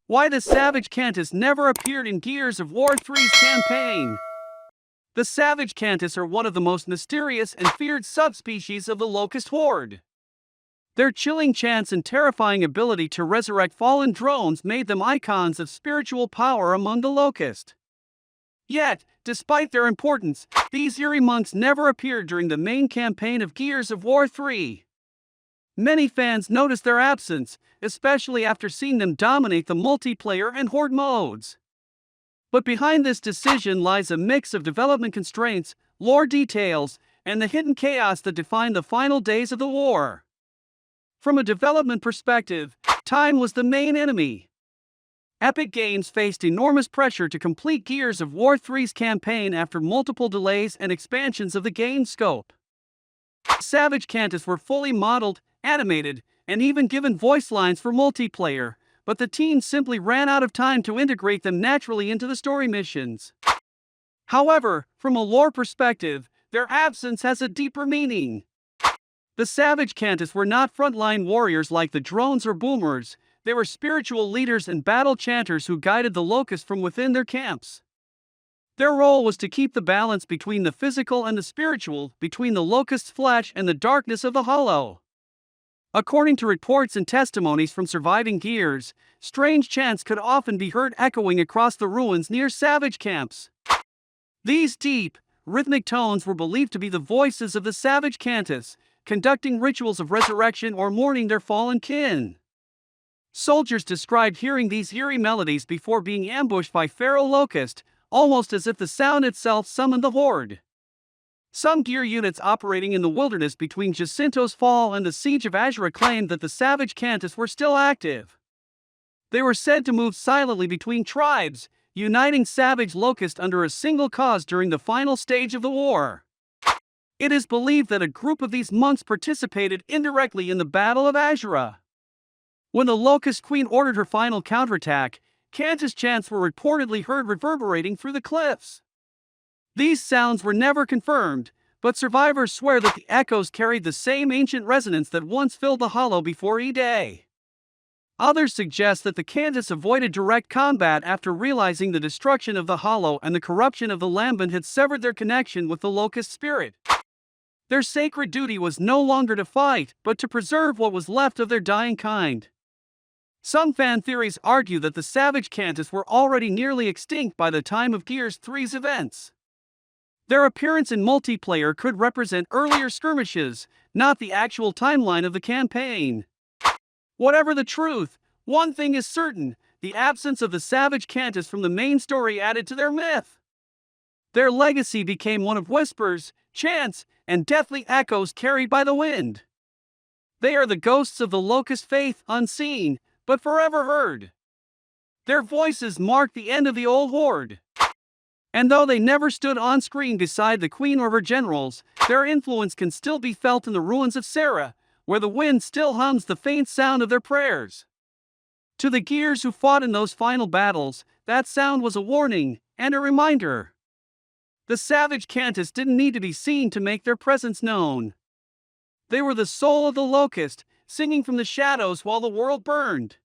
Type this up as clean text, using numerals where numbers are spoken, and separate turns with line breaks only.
Why the Savage Kantus never appeared in Gears of War 3's campaign. The Savage Kantus are one of the most mysterious and feared subspecies of the Locust Horde. Their chilling chants and terrifying ability to resurrect fallen drones made them icons of spiritual power among the Locust. Yet, despite their importance, these eerie monks never appeared during the main campaign of Gears of War 3. Many fans noticed their absence, especially after seeing them dominate the multiplayer and Horde modes. But behind this decision lies a mix of development constraints, lore details, and the hidden chaos that defined the final days of the war. From a development perspective, time was the main enemy. Epic Games faced enormous pressure to complete Gears of War 3's campaign after multiple delays and expansions of the game's scope. Savage Kantus were fully modeled, animated, and even given voice lines for multiplayer, but the team simply ran out of time to integrate them naturally into the story missions. However, from a lore perspective, their absence has a deeper meaning. The Savage Kantus were not frontline warriors like the drones or boomers. They were spiritual leaders and battle chanters who guided the Locust from within their camps. Their role was to keep the balance between the physical and the spiritual, between the Locust's flesh and the darkness of the Hollow. According to reports and testimonies from surviving Gears, strange chants could often be heard echoing across the ruins near Savage camps. These deep, rhythmic tones were believed to be the voices of the Savage Kantus, conducting rituals of resurrection or mourning their fallen kin. Soldiers described hearing these eerie melodies before being ambushed by feral Locust, almost as if the sound itself summoned the Horde. Some gear units operating in the wilderness between Jacinto's Fall and the Siege of Azura claimed that the Savage Kantus were still active. They were said to move silently between tribes, uniting Savage Locust under a single cause during the final stage of the war. It is believed that a group of these monks participated indirectly in the Battle of Azura. When the Locust Queen ordered her final counterattack, Kantus chants were reportedly heard reverberating through the cliffs. These sounds were never confirmed, but survivors swear that the echoes carried the same ancient resonance that once filled the Hollow before E-Day. Others suggest that the Kantus avoided direct combat after realizing the destruction of the Hollow and the corruption of the Lambent had severed their connection with the Locust spirit. Their sacred duty was no longer to fight, but to preserve what was left of their dying kind. Some fan theories argue that the Savage Kantus were already nearly extinct by the time of Gears 3's events. Their appearance in multiplayer could represent earlier skirmishes, not the actual timeline of the campaign. Whatever the truth, one thing is certain: the absence of the Savage Kantus from the main story added to their myth. Their legacy became one of whispers, chants, and deathly echoes carried by the wind. They are the ghosts of the Locust faith, unseen, but forever heard. Their voices mark the end of the old Horde. And though they never stood on screen beside the Queen or her generals, their influence can still be felt in the ruins of Sarah, where the wind still hums the faint sound of their prayers. To the Gears who fought in those final battles, that sound was a warning and a reminder. The Savage Kantus didn't need to be seen to make their presence known. They were the soul of the Locust, singing from the shadows while the world burned.